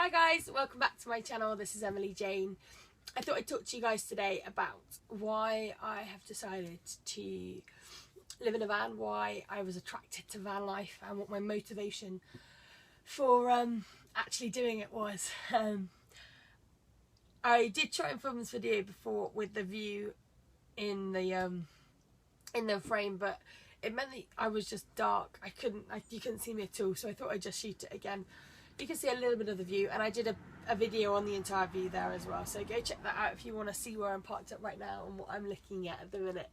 Hi guys, welcome back to my channel. This is Emily Jane. I thought I'd talk to you guys today about why I have decided to live in a van, why I was attracted to van life, and what my motivation for actually doing it was. I did try and film this video before with the view in the frame, but it meant that I was just dark. You couldn't see me at all, so I thought I'd just shoot it again. You can see a little bit of the view, and I did a video on the entire view there as well, so go check that out if you want to see where I'm parked up right now and what I'm looking at the minute.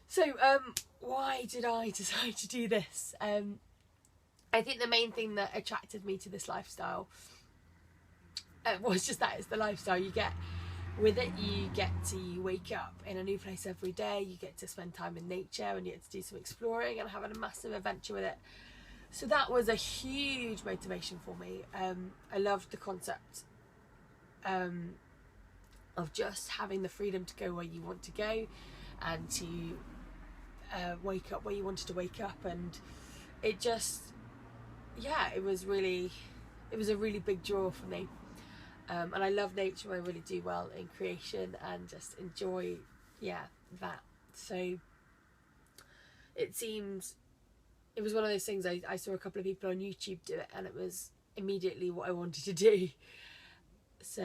So why did I decide to do this? I think the main thing that attracted me to this lifestyle was just that it's the lifestyle you get with it. You get to wake up in a new place every day, you get to spend time in nature, and you get to do some exploring and having a massive adventure with it. So that was a huge motivation for me. I loved the concept of just having the freedom to go where you want to go and to wake up where you wanted to wake up, and it just, yeah, it was a really big draw for me. And I love nature. I really do well in creation and just enjoy, yeah, that. So it was one of those things, I saw a couple of people on YouTube do it, and it was immediately what I wanted to do. So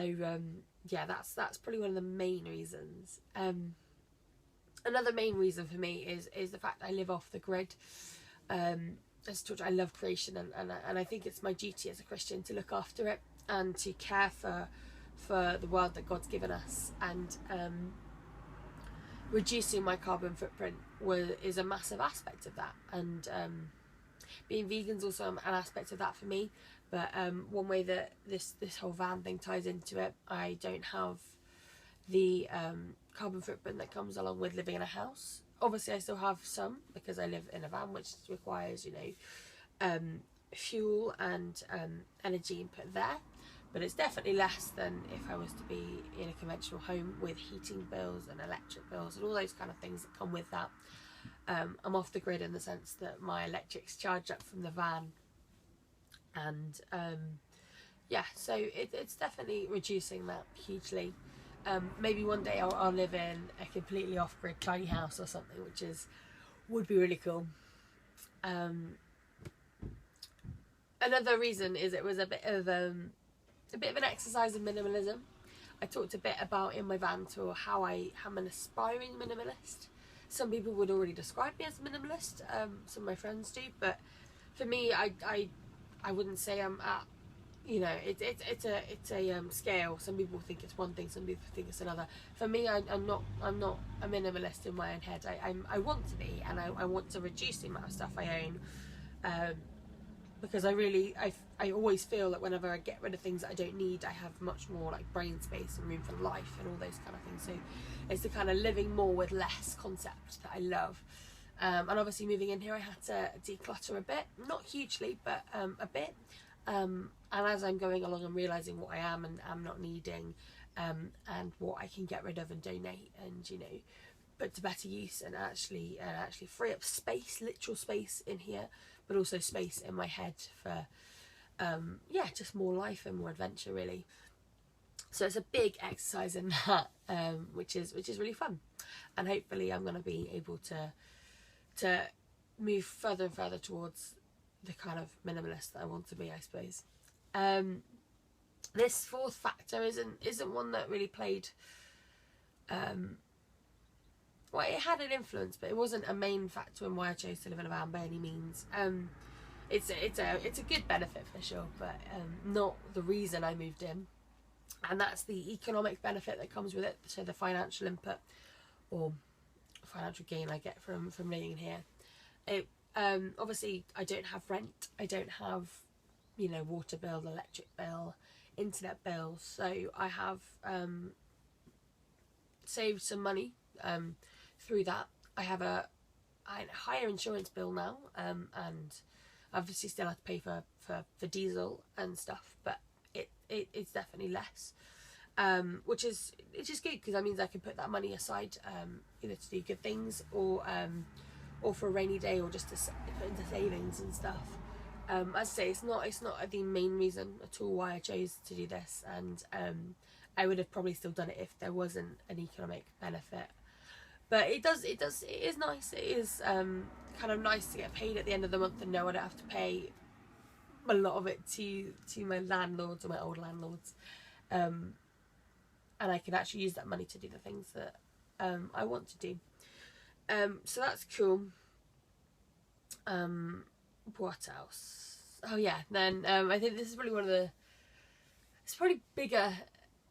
yeah, that's probably one of the main reasons. Another main reason for me is the fact that I live off the grid. As I told you, I love creation, and I think it's my duty as a Christian to look after it and to care for the world that God's given us. And reducing my carbon footprint is a massive aspect of that, and being vegan is also an aspect of that for me. But one way that this whole van thing ties into it, I don't have the carbon footprint that comes along with living in a house. Obviously I still have some because I live in a van, which requires, you know, fuel and energy input there, but it's definitely less than if I was to be in a conventional home with heating bills and electric bills and all those kind of things that come with that. I'm off the grid in the sense that my electric's charged up from the van, and yeah, so it's definitely reducing that hugely. Maybe one day I'll live in a completely off-grid tiny house or something, which would be really cool. Another reason is it was a bit of an exercise in minimalism. I talked a bit about in my van tour how I am an aspiring minimalist. Some people would already describe me as a minimalist, some of my friends do, but for me, I wouldn't say I'm at, you know, it's a scale. Some people think it's one thing, some people think it's another. For me, I'm not a minimalist in my own head. I want to be, and I want to reduce the amount of stuff I own, because I always feel that whenever I get rid of things that I don't need, I have much more like brain space and room for life and all those kind of things. So it's the kind of living more with less concept that I love. And obviously moving in here, I had to declutter a bit, not hugely, but a bit. And as I'm going along, I'm realising what I am and am not needing, and what I can get rid of and donate, and, you know, put to better use, and actually free up space, literal space in here, but also space in my head for yeah, just more life and more adventure, really. So it's a big exercise in that, which is really fun, and hopefully I'm going to be able to move further and further towards the kind of minimalist that I want to be, I suppose. This fourth factor isn't one that really played, well, it had an influence, but it wasn't a main factor in why I chose to live in a van by any means. It's a good benefit for sure, but not the reason I moved in, and that's the economic benefit that comes with it. So the financial input or financial gain I get from living in here. Obviously I don't have rent, I don't have, you know, water bill, electric bill, internet bill, so I have saved some money through that. I have a higher insurance bill now, and obviously still have to pay for diesel and stuff, but it's definitely less, which is good, because that means I can put that money aside, either to do good things or for a rainy day, or just to put into savings and stuff. As I say, it's not the main reason at all why I chose to do this, and I would have probably still done it if there wasn't an economic benefit. But it is nice. It is kind of nice to get paid at the end of the month and know I don't have to pay a lot of it to my landlords or my old landlords, and I can actually use that money to do the things that I want to do. So that's cool. What else? Oh yeah, then I think this is probably it's probably bigger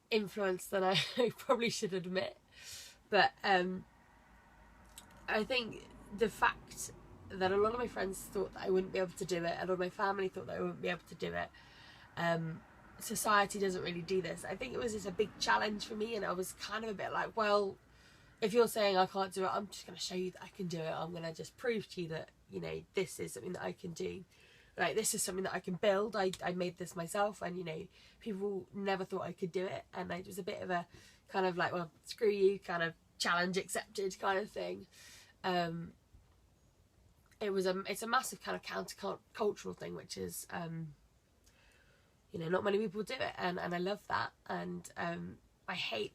influence than I probably should admit, but I think the fact that a lot of my friends thought that I wouldn't be able to do it, a lot of my family thought that I wouldn't be able to do it. Society doesn't really do this. I think it was just a big challenge for me, and I was kind of a bit like, well, if you're saying I can't do it, I'm just going to show you that I can do it. I'm going to just prove to you that, you know, this is something that I can do. Like, this is something that I can build. I made this myself, and, you know, people never thought I could do it. And it was a bit of a kind of like, well, screw you, kind of challenge accepted kind of thing. It's a massive kind of counter-cultural thing, which is, you know, not many people do it. And I love that. And I hate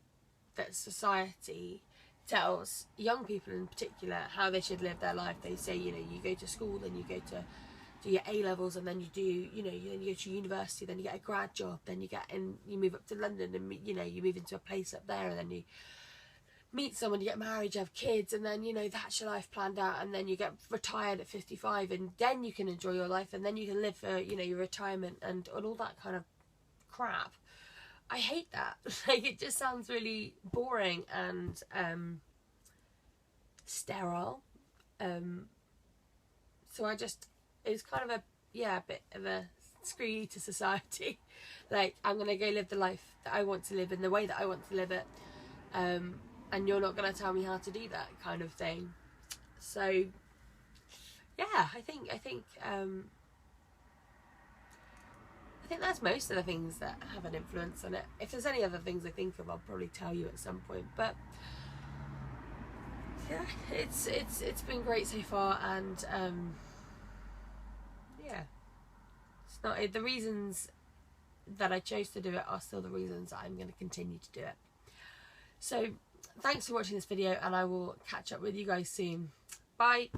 that society tells young people in particular how they should live their life. They say, you know, you go to school, then you go to do your A-levels, and then you do, you know, then you go to university, then you get a grad job, then you move up to London, and, you know, you move into a place up there, and then you meet someone, you get married, you have kids, and then, you know, that's your life planned out, and then you get retired at 55, and then you can enjoy your life, and then you can live for, you know, your retirement and all that kind of crap. I hate that. Like, it just sounds really boring and sterile. So it's kind of a bit of a screw you to society. Like, I'm gonna go live the life that I want to live in the way that I want to live it, and you're not gonna tell me how to do that kind of thing. So yeah, I think that's most of the things that have an influence on it. If there's any other things I think of, I'll probably tell you at some point. But yeah, it's been great so far, and yeah, it's not the reasons that I chose to do it are still the reasons that I'm going to continue to do it. So thanks for watching this video, and I will catch up with you guys soon. Bye.